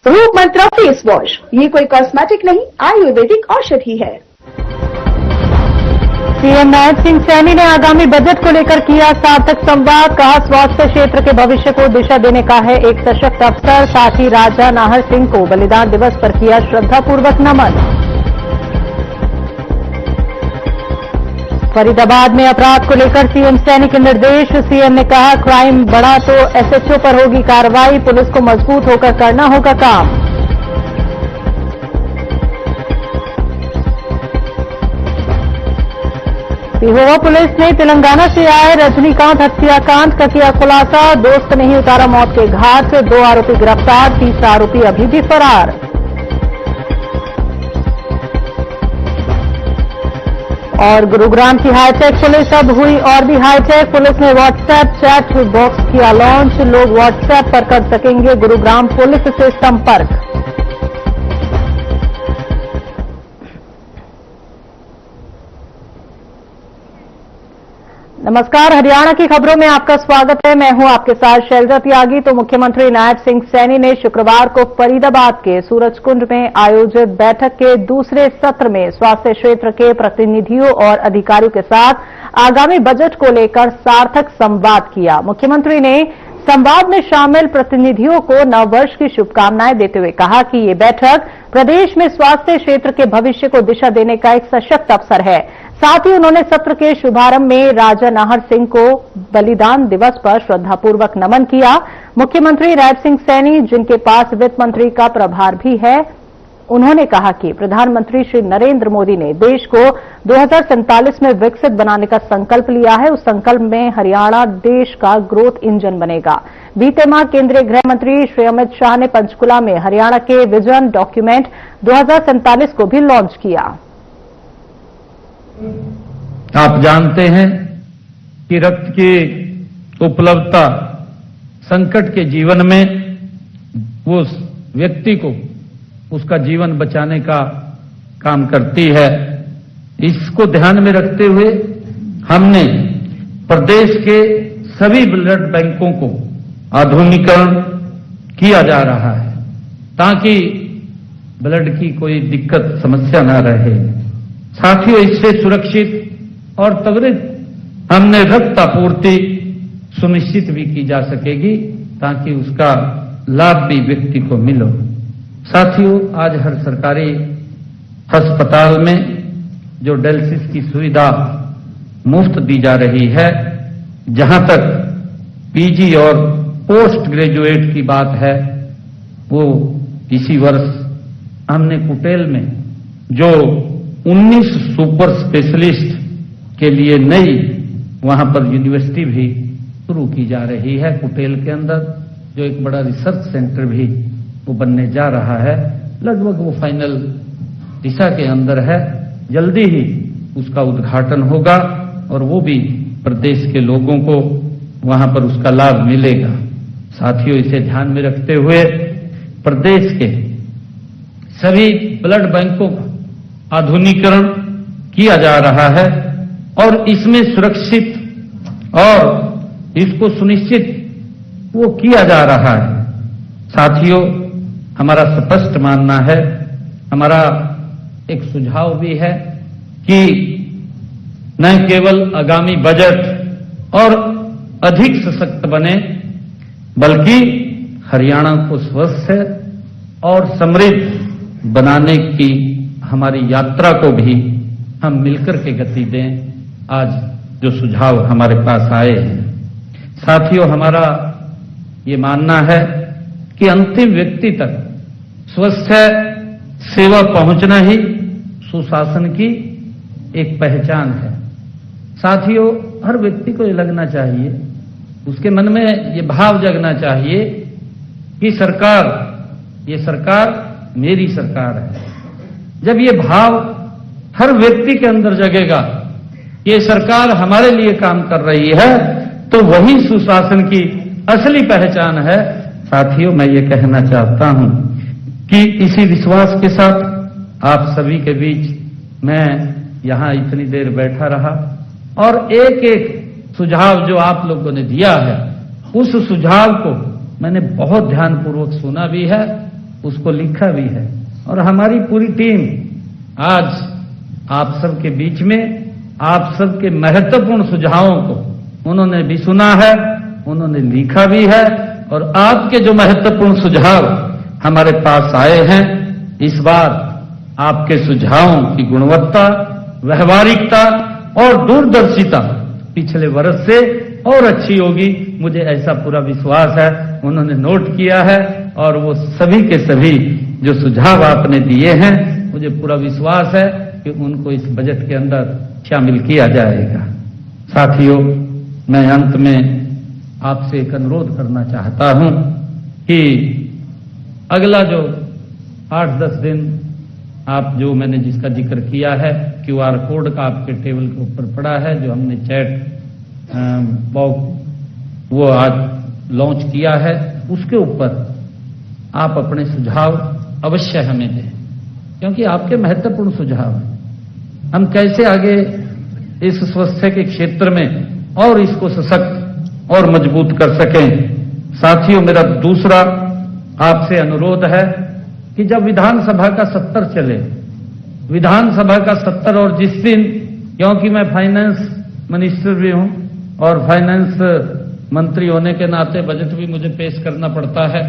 रूप मंत्रा face wash, ये कोई कॉस्मेटिक नहीं, आयुर्वेदिक औषधि है। सीएम नायब सिंह सैनी ने आगामी बजट को लेकर किया सार्थक संवाद। कहा, स्वास्थ्य क्षेत्र के भविष्य को दिशा देने का है एक सशक्त अफसर। साथ ही राजा नाहर सिंह को बलिदान दिवस पर किया श्रद्धापूर्वक नमन। फरीदाबाद में अपराध को लेकर सीएम सैनी के निर्देश। सीएम ने कहा, क्राइम बढ़ा तो एसएचओ पर होगी कार्रवाई, पुलिस को मजबूत होकर करना होगा काम। पिहोवा पुलिस ने तेलंगाना से आए रजनीकांत हत्याकांड का किया खुलासा। दोस्त नहीं उतारा मौत के घाट, 2 आरोपी गिरफ्तार, तीसरा आरोपी अभी भी फरार। और गुरुग्राम की हाईटेक पुलिस अब हुई और भी हाईटेक। पुलिस ने व्हाट्सएप चैट बॉक्स किया लॉन्च। लोग व्हाट्सएप पर कर सकेंगे गुरुग्राम पुलिस से संपर्क। नमस्कार, हरियाणा की खबरों में आपका स्वागत है। मैं हूं आपके साथ शैलजा त्यागी। तो मुख्यमंत्री नायब सिंह सैनी ने शुक्रवार को फरीदाबाद के सूरजकुंड में आयोजित बैठक के दूसरे सत्र में स्वास्थ्य क्षेत्र के प्रतिनिधियों और अधिकारियों के साथ आगामी बजट को लेकर सार्थक संवाद किया। मुख्यमंत्री ने संवाद में शामिल प्रतिनिधियों को नववर्ष की शुभकामनाएं देते हुए कहा कि ये बैठक प्रदेश में स्वास्थ्य क्षेत्र के भविष्य को दिशा देने का एक सशक्त अवसर है। साथ ही उन्होंने सत्र के शुभारंभ में राजा नाहर सिंह को बलिदान दिवस पर श्रद्धापूर्वक नमन किया। मुख्यमंत्री नायब सिंह सैनी, जिनके पास वित्त मंत्री का प्रभार भी है, उन्होंने कहा कि प्रधानमंत्री श्री नरेंद्र मोदी ने देश को 2047 में विकसित बनाने का संकल्प लिया है। उस संकल्प में हरियाणा देश का ग्रोथ इंजन बनेगा। बीते माह केंद्रीय गृह मंत्री श्री अमित शाह ने पंचकुला में हरियाणा के विजन डॉक्यूमेंट 2047 को भी लॉन्च किया। आप जानते हैं कि रक्त की उपलब्धता संकट के जीवन में उस व्यक्ति को उसका जीवन बचाने का काम करती है। इसको ध्यान में रखते हुए हमने प्रदेश के सभी ब्लड बैंकों को आधुनिकीकरण किया जा रहा है ताकि ब्लड की कोई दिक्कत समस्या न रहे। साथियों, इससे सुरक्षित और त्वरित हमने रक्त आपूर्ति सुनिश्चित भी की जा सकेगी ताकि उसका लाभ भी व्यक्ति को मिले। साथियों, आज हर सरकारी अस्पताल में जो डायलिसिस की सुविधा मुफ्त दी जा रही है, जहां तक पीजी और पोस्ट ग्रेजुएट की बात है, वो इसी वर्ष हमने कुटेल में जो 19 सुपर स्पेशलिस्ट के लिए नई वहां पर यूनिवर्सिटी भी शुरू की जा रही है। कुटेल के अंदर जो एक बड़ा रिसर्च सेंटर भी वो बनने जा रहा है, लगभग वो फाइनल दिशा के अंदर है। जल्दी ही उसका उद्घाटन होगा और वो भी प्रदेश के लोगों को वहां पर उसका लाभ मिलेगा। साथियों, इसे ध्यान में रखते हुए प्रदेश के सभी ब्लड बैंकों का आधुनिकीकरण किया जा रहा है और इसमें सुरक्षित और इसको सुनिश्चित वो किया जा रहा है। साथियों, हमारा स्पष्ट मानना है, हमारा एक सुझाव भी है कि न केवल आगामी बजट और अधिक सशक्त बने, बल्कि हरियाणा को स्वस्थ और समृद्ध बनाने की हमारी यात्रा को भी हम मिलकर के गति दें। आज जो सुझाव हमारे पास आए हैं, साथियों, हमारा ये मानना है कि अंतिम व्यक्ति तक स्वस्थ सेवा पहुंचना ही सुशासन की एक पहचान है। साथियों, हर व्यक्ति को ये लगना चाहिए, उसके मन में ये भाव जगना चाहिए कि ये सरकार मेरी सरकार है। जब ये भाव हर व्यक्ति के अंदर जगेगा, ये सरकार हमारे लिए काम कर रही है, तो वही सुशासन की असली पहचान है। साथियों, मैं ये कहना चाहता हूं कि इसी विश्वास के साथ आप सभी के बीच मैं यहां इतनी देर बैठा रहा और एक एक सुझाव जो आप लोगों ने दिया है, उस सुझाव को मैंने बहुत ध्यानपूर्वक सुना भी है उसको लिखा भी है। और हमारी पूरी टीम आज आप सबके बीच में आप सबके महत्वपूर्ण सुझावों को उन्होंने भी सुना है, उन्होंने लिखा भी है, और आपके जो महत्वपूर्ण सुझाव हमारे पास आए हैं, इस बार आपके सुझावों की गुणवत्ता, व्यवहारिकता और दूरदर्शिता पिछले वर्ष से और अच्छी होगी, मुझे ऐसा पूरा विश्वास है। उन्होंने नोट किया है और वो सभी के सभी जो सुझाव आपने दिए हैं, मुझे पूरा विश्वास है कि उनको इस बजट के अंदर शामिल किया जाएगा। साथियों, मैं अंत में आपसे एक अनुरोध करना चाहता हूं कि अगला जो 8-10 दिन आप जो मैंने जिसका जिक्र किया है, QR कोड का आपके टेबल के ऊपर पड़ा है, जो हमने चैट बॉक्स वो आज लॉन्च किया है, उसके ऊपर आप अपने सुझाव अवश्य हमें दें, क्योंकि आपके महत्वपूर्ण सुझाव हैं। हम कैसे आगे इस स्वास्थ्य के क्षेत्र में और इसको सशक्त और मजबूत कर सकें। साथियों, मेरा दूसरा आपसे अनुरोध है कि जब विधानसभा का सत्र चले, विधानसभा का सत्र, और जिस दिन, क्योंकि मैं फाइनेंस मिनिस्टर भी हूं और फाइनेंस मंत्री होने के नाते बजट भी मुझे पेश करना पड़ता है,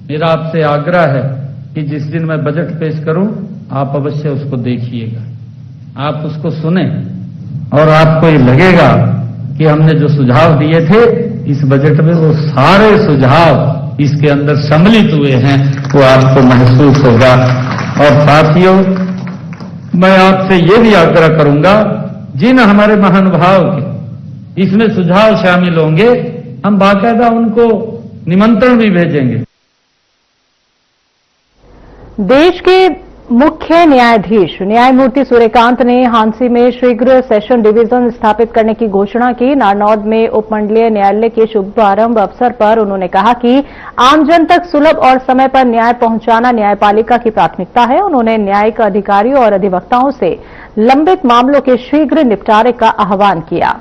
मेरा आपसे आग्रह है कि जिस दिन मैं बजट पेश करूं, आप अवश्य उसको देखिएगा, आप उसको सुने, और आपको ये लगेगा कि हमने जो सुझाव दिए थे इस बजट में, वो सारे सुझाव इसके अंदर सम्मिलित हुए हैं, वो आपको महसूस होगा। और साथियों, मैं आपसे ये भी आग्रह करूंगा, जिन हमारे महानुभाव के इसमें सुझाव शामिल होंगे, हम बाकायदा उनको निमंत्रण भी भेजेंगे। देश के मुख्य न्यायाधीश न्यायमूर्ति सूर्यकांत ने हांसी में शीघ्र सेशन डिवीजन स्थापित करने की घोषणा की। नारनौद में उपमंडलीय न्यायालय के शुभारंभ अवसर पर उन्होंने कहा कि आमजन तक सुलभ और समय पर न्याय पहुंचाना न्यायपालिका की प्राथमिकता है। उन्होंने न्यायिक अधिकारियों और अधिवक्ताओं से लंबित मामलों के शीघ्र निपटारे का आह्वान किया।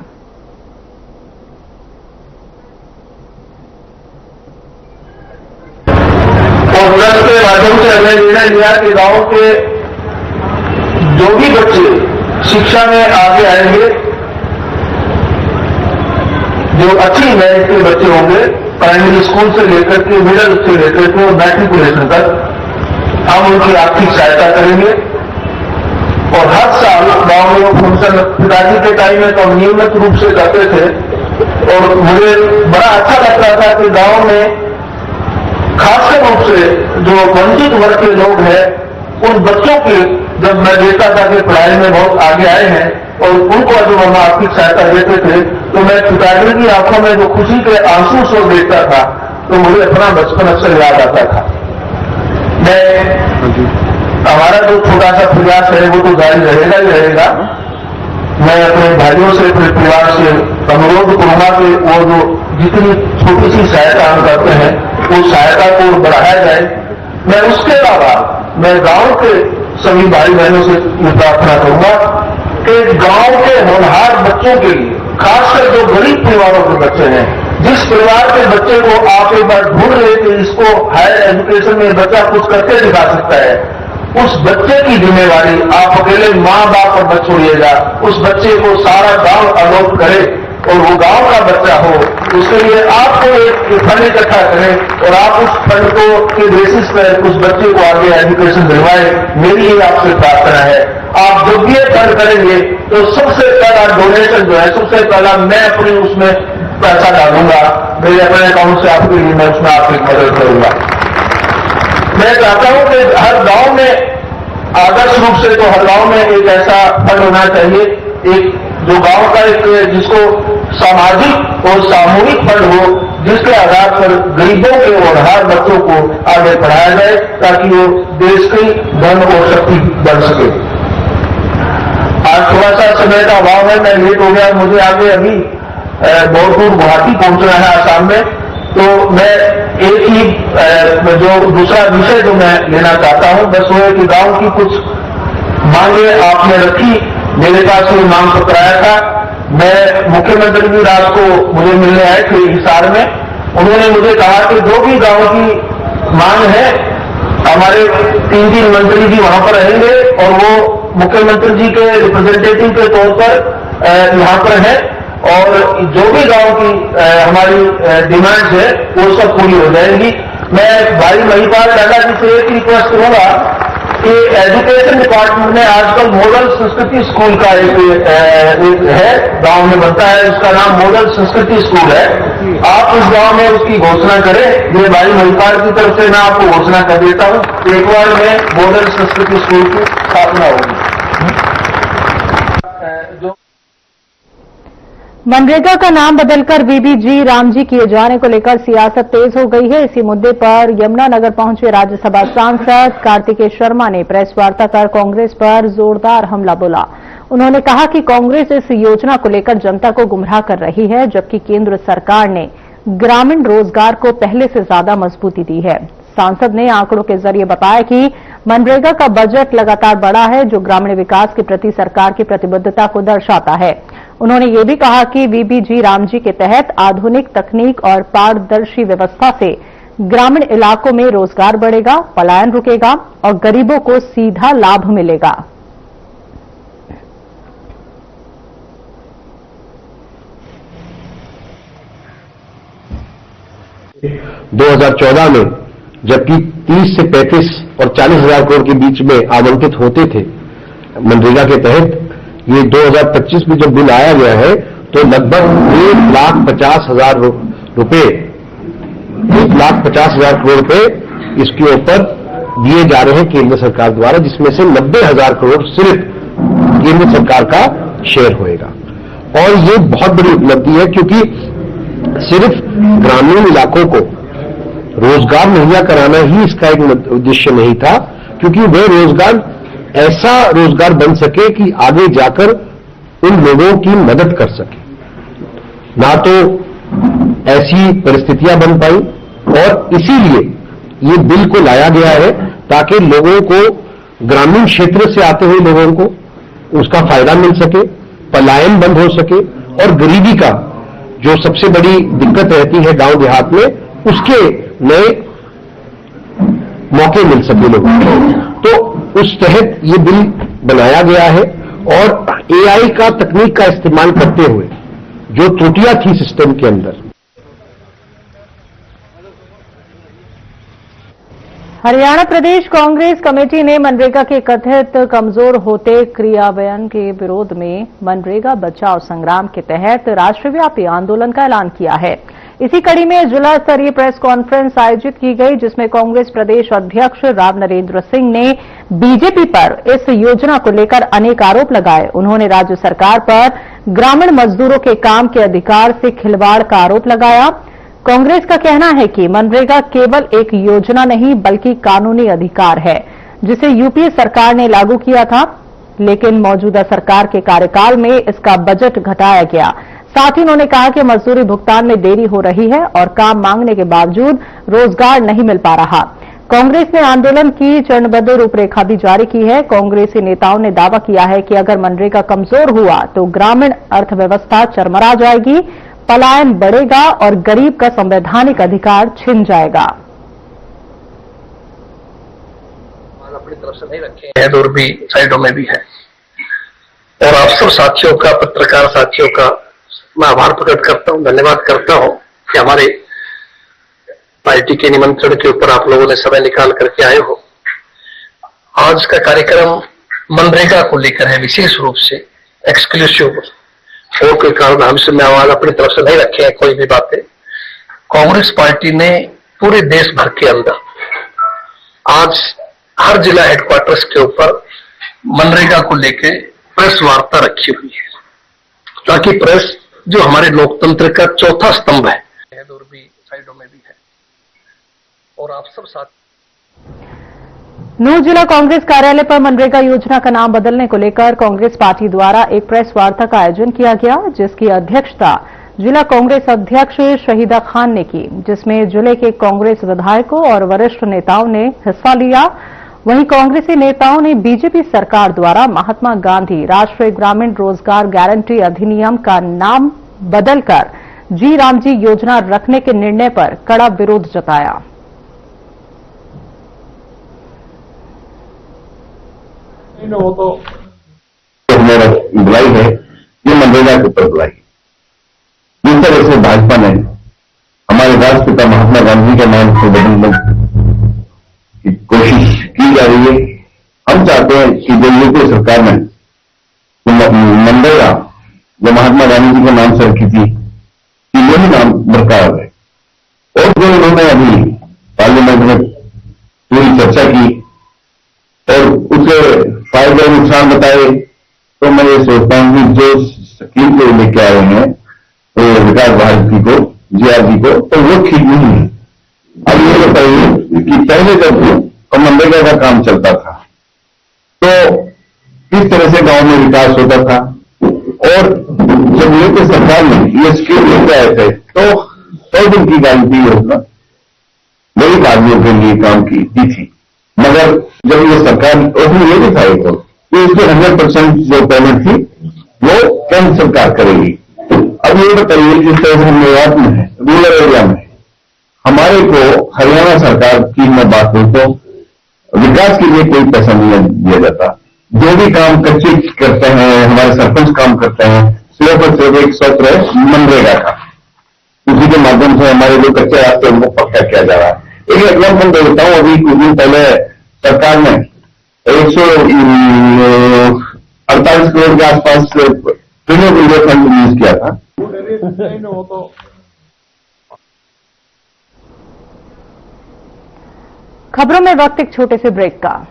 के माध्यम से हमने निर्णय लिया कि गांव के जो भी बच्चे शिक्षा में आगे आएंगे, जो अच्छी मेरिट के बच्चे होंगे, प्राइमरी स्कूल से लेकर के मिडिल से लेकर के मैट्रिकुलेशन तक, हम उनकी आर्थिक सहायता करेंगे। और हर साल गांव में फंक्शन पिताजी के टाइम में तो हम नियमित रूप से करते थे, और मुझे बड़ा अच्छा लगता था कि गांव में खासकर रूप से जो वंचित वर्ग के लोग हैं, उन बच्चों के जब मैं देखता था कि पढ़ाई में बहुत आगे आए हैं और उनको जब हम आर्थिक सहायता देते थे, तो मैं पिताजी की आंखों में जो खुशी के आंसू सो देखता था, तो मुझे अपना बचपन अक्सर याद आता था। हमारा जो छोटा सा प्रयास है वो तो जारी रहेगा ही रहेगा। मैं अपने भाइयों से, अपने परिवार से अनुरोध करूंगा कि वो जो जितनी छोटी सी सहायता हम करते हैं, उस सहायता को बढ़ाया जाए। मैं उसके अलावा मैं गांव के सभी भाई बहनों से ये प्रार्थना करूंगा कि गांव के होनहार बच्चों के लिए, खासकर जो गरीब परिवारों के बच्चे हैं, जिस परिवार के बच्चे को आप एक बार ढूंढ ले कि इसको हायर एजुकेशन में बच्चा कुछ करके दिखा सकता है, उस बच्चे की जिम्मेवारी आप अकेले मां बाप पर मत छोड़िएगा। उस बच्चे को सारा गांव अलॉट करे और वो गांव का बच्चा हो, उसके लिए आपको एक फंड इकट्ठा करें और आप उस फंड को के बेसिस पर उस बच्चे को आगे एजुकेशन दिलवाएं। मेरी ही आपसे प्रार्थना है। आप जब भी ये फंड करेंगे तो सबसे पहला डोनेशन जो है, सबसे पहला मैं अपनी उसमें पैसा डालूंगा, मेरे अपने अकाउंट से आपके लिए मैं उसमें आपकी मदद करूंगा। मैं चाहता हूं कि हर गांव में, आदर्श रूप से तो हर गांव में एक ऐसा फंड होना चाहिए, एक जो गांव का एक जिसको सामाजिक और सामूहिक फंड हो, जिसके आधार पर गरीबों के और हर बच्चों को आगे बढ़ाया जाए, ताकि वो देश की धन और शक्ति बन सके। आज थोड़ा सा समय का अभाव है, मैं लेट हो गया, मुझे आगे अभी बहुत दूर गुवाहाटी पहुंचना है, आसाम में। तो मैं एक ही जो दूसरा विषय जो मैं लेना चाहता हूं, बस वो है कि गांव की कुछ मांगे आपने रखी, मेरे पास ये मांग पत्र आया था। मैं मुख्यमंत्री जी रात को मुझे मिलने आए थे 2004 में। उन्होंने मुझे कहा कि जो भी गांव की मांग है हमारे 3 मंत्री जी वहां पर रहेंगे और वो मुख्यमंत्री जी के रिप्रेजेंटेटिव के तौर पर यहाँ पर है और जो भी गांव की हमारी डिमांड्स है वो सब पूरी हो जाएंगी। मैं भाई महिपाल राणा जी से एक रिक्वेस्ट करूंगा कि एजुकेशन डिपार्टमेंट में आजकल मॉडल संस्कृति स्कूल का एक है, गांव में बनता है, उसका नाम मॉडल संस्कृति स्कूल है। आप इस गांव में उसकी घोषणा करें। ये भाई महिपाल की तरफ से मैं आपको घोषणा कर देता हूं, एक बार में मॉडल संस्कृति स्कूल की स्थापना होगी। मनरेगा का नाम बदलकर वीबीजी रामजी किए जाने को लेकर सियासत तेज हो गई है। इसी मुद्दे पर यमुनानगर पहुंचे राज्यसभा सांसद कार्तिकेय शर्मा ने प्रेस वार्ता कर कांग्रेस पर जोरदार हमला बोला। उन्होंने कहा कि कांग्रेस इस योजना को लेकर जनता को गुमराह कर रही है, जबकि केंद्र सरकार ने ग्रामीण रोजगार को पहले से ज्यादा मजबूती दी है। सांसद ने आंकड़ों के जरिए बताया कि मनरेगा का बजट लगातार बढ़ा है, जो ग्रामीण विकास के प्रति सरकार की प्रतिबद्धता को दर्शाता है। उन्होंने ये भी कहा कि वीबीजी रामजी के तहत आधुनिक तकनीक और पारदर्शी व्यवस्था से ग्रामीण इलाकों में रोजगार बढ़ेगा, पलायन रुकेगा और गरीबों को सीधा लाभ मिलेगा। 2014 में जबकि 30 से 35 और 40 हजार करोड़ के बीच में आवंटित होते थे मनरेगा के तहत, ये 2025 में जब बिल आया गया है तो लगभग 1,50,000 रुपए 1,50,000 करोड़ रुपए इसके ऊपर दिए जा रहे हैं केंद्र सरकार द्वारा, जिसमें से 90,000 करोड़ सिर्फ केंद्र सरकार का शेयर होएगा। और ये बहुत बड़ी उपलब्धि है, क्योंकि सिर्फ ग्रामीण इलाकों को रोजगार मुहैया कराना ही इसका एक उद्देश्य नहीं था, क्योंकि वह रोजगार ऐसा रोजगार बन सके कि आगे जाकर उन लोगों की मदद कर सके। ना तो ऐसी परिस्थितियां बन पाई, और इसीलिए ये बिल को लाया गया है ताकि लोगों को, ग्रामीण क्षेत्र से आते हुए लोगों को उसका फायदा मिल सके, पलायन बंद हो सके और गरीबी का जो सबसे बड़ी दिक्कत रहती है गांव देहात में, उसके नए मौके मिल सके लोगों को। तो उस तहत ये बिल बनाया गया है और एआई का तकनीक का इस्तेमाल करते हुए जो त्रुटियां थी सिस्टम के अंदर। हरियाणा प्रदेश कांग्रेस कमेटी ने मनरेगा के कथित कमजोर होते क्रियान्वयन के विरोध में मनरेगा बचाओ संग्राम के तहत राष्ट्रव्यापी आंदोलन का ऐलान किया है। इसी कड़ी में जिला स्तरीय प्रेस कॉन्फ्रेंस आयोजित की गई, जिसमें कांग्रेस प्रदेश अध्यक्ष राव नरेंद्र सिंह ने बीजेपी पर इस योजना को लेकर अनेक आरोप लगाए। उन्होंने राज्य सरकार पर ग्रामीण मजदूरों के काम के अधिकार से खिलवाड़ का आरोप लगाया। कांग्रेस का कहना है कि मनरेगा केवल एक योजना नहीं बल्कि कानूनी अधिकार है, जिसे यूपीए सरकार ने लागू किया था, लेकिन मौजूदा सरकार के कार्यकाल में इसका बजट घटाया गया। साथ ही उन्होंने कहा कि मजदूरी भुगतान में देरी हो रही है और काम मांगने के बावजूद रोजगार नहीं मिल पा रहा। कांग्रेस ने आंदोलन की चरणबद्ध रूपरेखा भी जारी की है। कांग्रेसी नेताओं ने दावा किया है कि अगर मनरेगा कमजोर हुआ तो ग्रामीण अर्थव्यवस्था चरमरा जाएगी, पलायन बढ़ेगा और गरीब का संवैधानिक अधिकार छिन जाएगा। अपनी तरफ से नहीं रखे हैं, और भी साइडों में भी है। और आप सब साथियों का, पत्रकार साथियों का मैं आभार प्रकट करता हूं, धन्यवाद करता हूं कि हमारे पार्टी के निमंत्रण के ऊपर आप लोगों ने समय निकाल करके आए हो। आज का कार्यक्रम मनरेगा को लेकर है, विशेष रूप से एक्सक्लूसिव, और कोई कारण हमसे मैं आवाज अपनी तरफ से नहीं रखे हैं कोई भी बातें। कांग्रेस पार्टी ने पूरे देश भर के अंदर आज हर जिला हेडक्वार्टर्स के ऊपर मनरेगा को लेकर प्रेस वार्ता रखी हुई है, ताकि प्रेस जो हमारे लोकतंत्र का चौथा स्तंभ है, और भी साइडों में भी है। और आप सब साथ नूंह जिला कांग्रेस कार्यालय पर मनरेगा योजना का नाम बदलने को लेकर कांग्रेस पार्टी द्वारा एक प्रेस वार्ता का आयोजन किया गया, जिसकी अध्यक्षता जिला कांग्रेस अध्यक्ष शहीदा खान ने की, जिसमें जिले के कांग्रेस विधायकों और वरिष्ठ नेताओं ने हिस्सा लिया। वहीं कांग्रेसी नेताओं ने बीजेपी सरकार द्वारा महात्मा गांधी राष्ट्रीय ग्रामीण रोजगार गारंटी अधिनियम का नाम बदलकर जी रामजी योजना रखने के निर्णय पर कड़ा विरोध जताया। हमारा बुलाई है, ये मनरेगा के ऊपर बुलाई। जिस तरह से भाजपा ने हमारे राष्ट्रपिता महात्मा गांधी के नाम को बदलने की कोशिश की जा रही है। हम चाहते हैं कि जो यूपीए सरकार ने मनरेगा जो महात्मा गांधी जी के नाम से रखी थी, कि यही नाम बरकरार है। और जो उन्होंने अभी पार्लियामेंट में पूरी चर्चा की और उसके फायदे और नुकसान बताए, तो मैं ये सोचता हूं कि जो स्कीम को लेके आए हैं तो विकास भारती को, जीआरजी को, तो वो ठीक नहीं है। अब ये बताइए कि पहले जब मनरेगा का काम चलता था तो किस तरह से गांव में विकास होता था, और जब यूपीए सरकार ने ये स्कीम लेके आए थे तो 100 दिन की गारंटी योजना गरीब आदमियों के लिए काम की थी। मगर जब ये सरकार उसमें ये भी था कि इसकी 100% जो पेमेंट थी वो केंद्र सरकार करेगी। अब ये बताइए जिस तरह से हम मेवात में है, रूरल एरिया में, हमारे को हरियाणा सरकार की मैं बात करूं तो विकास के लिए कोई पैसा नहीं दिया जाता। जो भी काम कच्चे करते हैं, हमारे सरपंच काम करते हैं, सिर्फ और सिर्फ एक सत्र है मनरेगा का, उसी के माध्यम से हमारे जो कच्चे रास्ते उनको पक्का किया जा रहा है। एक एग्जाम्पल दे देता हूं, अभी कुछ दिन पहले सरकार ने 148 करोड़ के आसपास ट्रिलियन इंडिया फंड यूज किया था। खबरों में वक्त एक छोटे से ब्रेक का।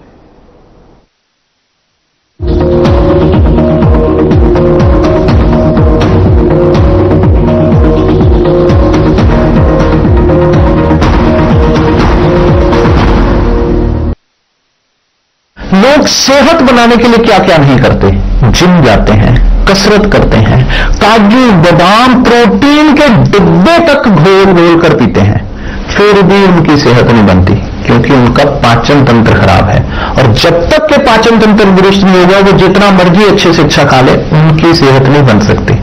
लोग सेहत बनाने के लिए क्या क्या नहीं करते। जिम जाते हैं, कसरत करते हैं, काजू बादाम प्रोटीन के डिब्बे तक घोल घोल कर पीते हैं, फिर भी उनकी सेहत नहीं बनती, क्योंकि उनका पाचन तंत्र खराब है। और जब तक के पाचन तंत्र दुरुस्त नहीं होगा, वो जितना मर्जी अच्छे से अच्छा खा ले, उनकी सेहत नहीं बन सकती।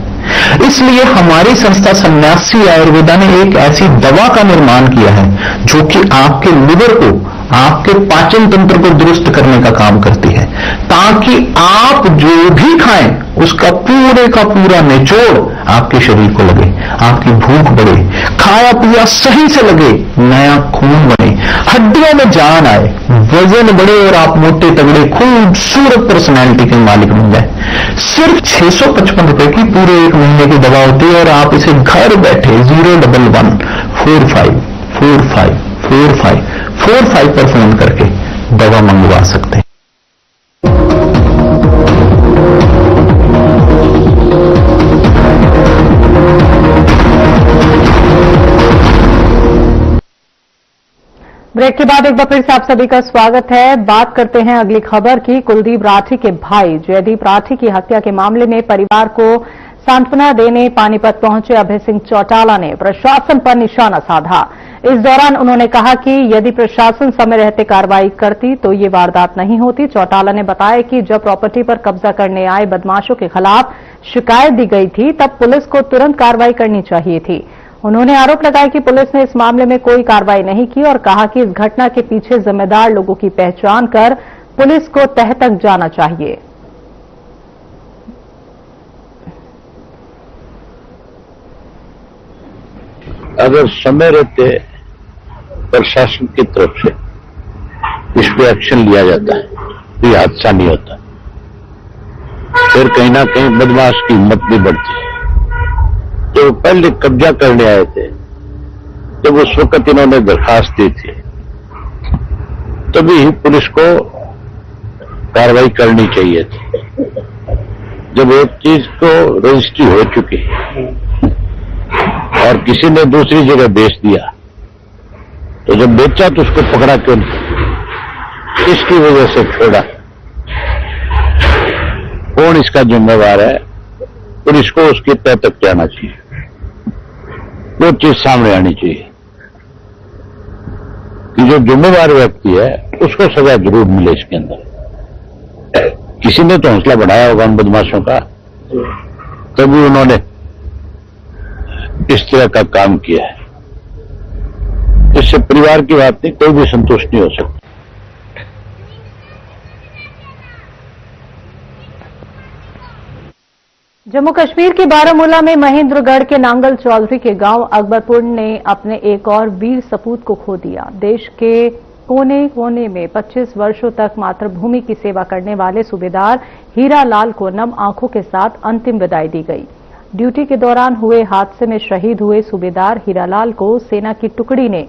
इसलिए हमारी संस्था सन्यासी आयुर्वेदा ने एक ऐसी दवा का निर्माण किया है जो कि आपके लिवर को, आपके पाचन तंत्र को दुरुस्त करने का काम करती है, ताकि आप जो भी खाएं उसका पूरे का पूरा निचोड़ आपके शरीर को लगे, आपकी भूख बढ़े, खाया पिया सही से लगे, नया खून बने, हड्डियों में जान आए, वजन बढ़े और आप मोटे तगड़े खूबसूरत पर्सनैलिटी के मालिक बन जाए। सिर्फ 655 रुपए की पूरे एक महीने की दवा होती है और आप इसे घर बैठे 01145454545 पर फोन करके दवा मंगवा सकते हैं। ब्रेक के बाद एक बार फिर से आप सभी का स्वागत है। बात करते हैं अगली खबर की। कुलदीप राठी के भाई जयदीप राठी की हत्या के मामले में परिवार को सांत्वना देने पानीपत पहुंचे अभय सिंह चौटाला ने प्रशासन पर निशाना साधा। इस दौरान उन्होंने कहा कि यदि प्रशासन समय रहते कार्रवाई करती तो ये वारदात नहीं होती। चौटाला ने बताया कि जब प्रॉपर्टी पर कब्जा करने आए बदमाशों के खिलाफ शिकायत दी गई थी तब पुलिस को तुरंत कार्रवाई करनी चाहिए थी। उन्होंने आरोप लगाया कि पुलिस ने इस मामले में कोई कार्रवाई नहीं की और कहा कि इस घटना के पीछे जिम्मेदार लोगों की पहचान कर पुलिस को तह तक जाना चाहिए। अगर समय रहते प्रशासन की तरफ से इस पे एक्शन लिया जाता है तो ये हादसा नहीं होता। फिर कहीं ना कहीं बदमाश की हिम्मत भी बढ़ती है। जो पहले कब्जा करने आए थे जब उस वक्त इन्होंने दरखास्त दी थी तभी पुलिस को कार्रवाई करनी चाहिए थी। जब एक चीज को रजिस्ट्री हो चुकी और किसी ने दूसरी जगह बेच दिया तो जब बेचा तो उसको पकड़ा क्यों नहीं, किसकी वजह से छोड़ा, कौन इसका जिम्मेवार है, पुलिस को उसके तह तक जाना चाहिए, वो चीज सामने आनी चाहिए कि जो जिम्मेवार व्यक्ति है उसको सजा जरूर मिले। इसके अंदर किसी ने तो हौसला बढ़ाया होगा उन बदमाशों का, तभी उन्होंने इस तरह का काम किया है। इससे परिवार की बात नहीं, कोई भी संतुष्ट नहीं हो सकता। जम्मू कश्मीर के बारामूला में महेंद्रगढ़ के नांगल चौधरी के गांव अकबरपुर ने अपने एक और वीर सपूत को खो दिया। देश के कोने कोने में 25 वर्षों तक मातृभूमि की सेवा करने वाले सूबेदार हीरालाल को नम आंखों के साथ अंतिम विदाई दी गई। ड्यूटी के दौरान हुए हादसे में शहीद हुए सूबेदार हीरालाल को सेना की टुकड़ी ने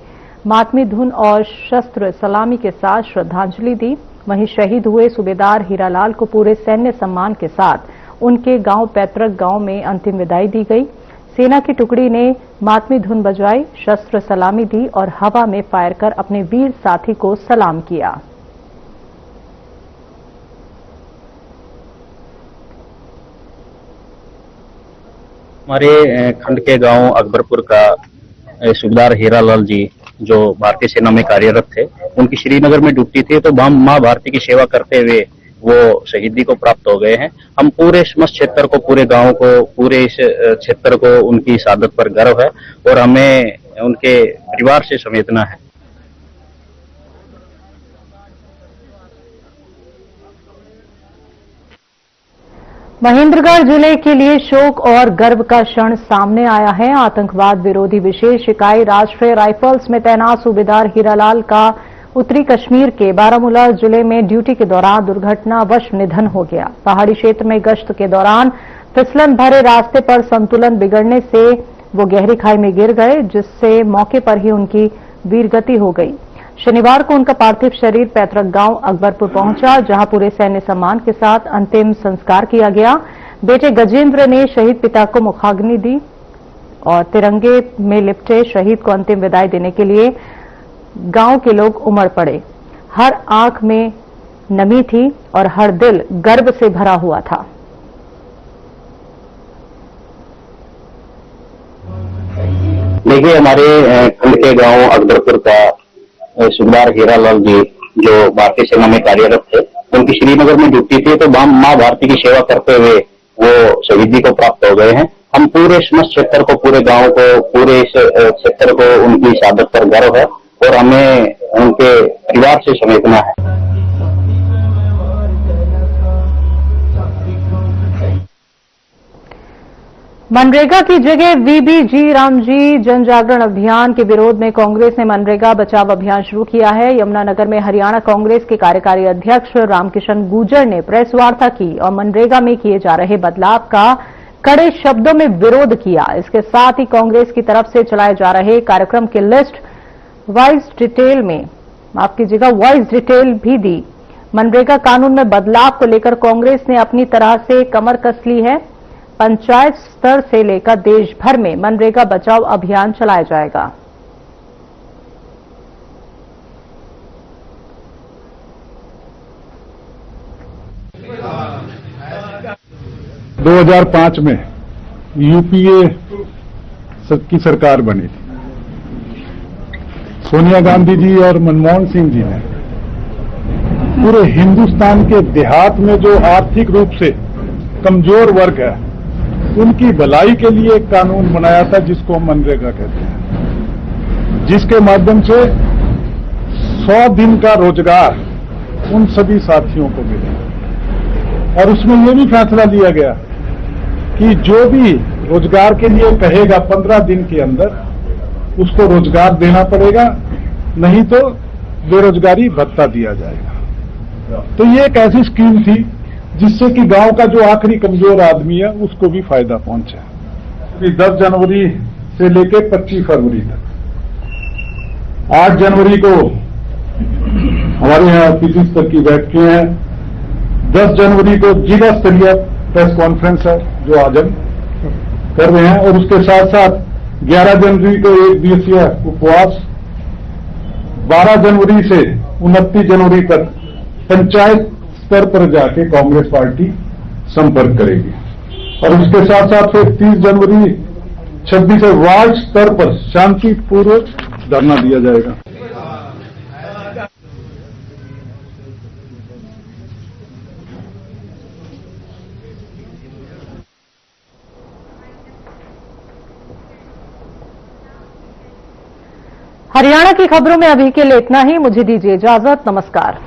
मातमी धुन और शस्त्र सलामी के साथ श्रद्धांजलि दी। वहीं शहीद हुए सूबेदार हीरालाल को पूरे सैन्य सम्मान के साथ उनके गांव पैतृक गांव में अंतिम विदाई दी गई। सेना की टुकड़ी ने मातमी धुन बजाई, शस्त्र सलामी दी और हवा में फायर कर अपने वीर साथी को सलाम किया। हमारे खंड के गांव अकबरपुर का सूबेदार हीरालाल जी जो भारतीय सेना में कार्यरत थे, उनकी श्रीनगर में ड्यूटी थी, तो मां भारती की सेवा करते हुए वो शहीदी को प्राप्त हो गए हैं। हम पूरे समस्त क्षेत्र को, पूरे गांव को, पूरे इस क्षेत्र को उनकी शहादत पर गर्व है और हमें उनके परिवार से संवेदना है। महेंद्रगढ़ जिले के लिए शोक और गर्व का क्षण सामने आया है। आतंकवाद विरोधी विशेष इकाई राष्ट्रीय राइफल्स में तैनात सूबेदार हीरालाल का उत्तरी कश्मीर के बारामूला जिले में ड्यूटी के दौरान दुर्घटनावश निधन हो गया। पहाड़ी क्षेत्र में गश्त के दौरान फिसलन भरे रास्ते पर संतुलन बिगड़ने से वो गहरी खाई में गिर गए, जिससे मौके पर ही उनकी वीरगति हो गई। शनिवार को उनका पार्थिव शरीर पैतृक गांव अकबरपुर पहुंचा, जहां पूरे सैन्य सम्मान के साथ अंतिम संस्कार किया गया। बेटे गजेंद्र ने शहीद पिता को मुखाग्नि दी और तिरंगे में लिपटे शहीद को अंतिम विदाई देने के लिए गांव के लोग उमड़ पड़े। हर आंख में नमी थी और हर दिल गर्व से भरा हुआ था। देखिए, हमारे खंड के गांव अकबरपुर का सूबेदार हीरालाल जी जो भारतीय सेना में कार्यरत थे, उनकी श्रीनगर में ड्यूटी थी, तो मां भारती की सेवा करते हुए वो शहीदी को प्राप्त हो गए हैं। हम पूरे समस्त क्षेत्र को, पूरे गांव को, पूरे इस क्षेत्र को उनकी शहादत पर गर्व है और हमें उनके परिवार से संवेदना है। मनरेगा की जगह वीबीजी रामजी जन जागरण अभियान के विरोध में कांग्रेस ने मनरेगा बचाव अभियान शुरू किया है। यमुनानगर में हरियाणा कांग्रेस के कार्यकारी अध्यक्ष रामकिशन गुर्जर ने प्रेस वार्ता की और मनरेगा में किए जा रहे बदलाव का कड़े शब्दों में विरोध किया। इसके साथ ही कांग्रेस की तरफ से चलाए जा रहे कार्यक्रम की लिस्ट वॉइस डिटेल भी दी। मनरेगा कानून में बदलाव को लेकर कांग्रेस ने अपनी तरह से कमर कस ली है। पंचायत स्तर से लेकर देश भर में मनरेगा बचाओ अभियान चलाया जाएगा। दो 2005 में यूपीए की सरकार बनी थी। सोनिया गांधी जी और मनमोहन सिंह जी ने पूरे हिंदुस्तान के देहात में जो आर्थिक रूप से कमजोर वर्ग है, उनकी भलाई के लिए एक कानून बनाया था जिसको हम मनरेगा कहते हैं, जिसके माध्यम से 100 दिन का रोजगार उन सभी साथियों को मिले। और उसमें यह भी फैसला लिया गया कि जो भी रोजगार के लिए कहेगा 15 दिन के अंदर उसको रोजगार देना पड़ेगा, नहीं तो बेरोजगारी भत्ता दिया जाएगा। तो ये एक ऐसी स्कीम थी जिससे कि गांव का जो आखिरी कमजोर आदमी है उसको भी फायदा पहुंचा। 10 जनवरी से लेकर 25 फरवरी तक 8 जनवरी को हमारे यहाँ किसी स्तर की बैठकें हैं। 10 जनवरी को जिला स्तरीय प्रेस कॉन्फ्रेंस है जो आज हम कर रहे हैं, और उसके साथ साथ 11 जनवरी को एक दिवसीय उपवास, 12 जनवरी से 29 जनवरी तक पंचायत स्तर पर जाके कांग्रेस पार्टी संपर्क करेगी, और उसके साथ साथ फिर 30 जनवरी 26 वार्ड स्तर पर शांतिपूर्वक धरना दिया जाएगा। हरियाणा की खबरों में अभी के लिए इतना ही। मुझे दीजिए इजाजत। नमस्कार।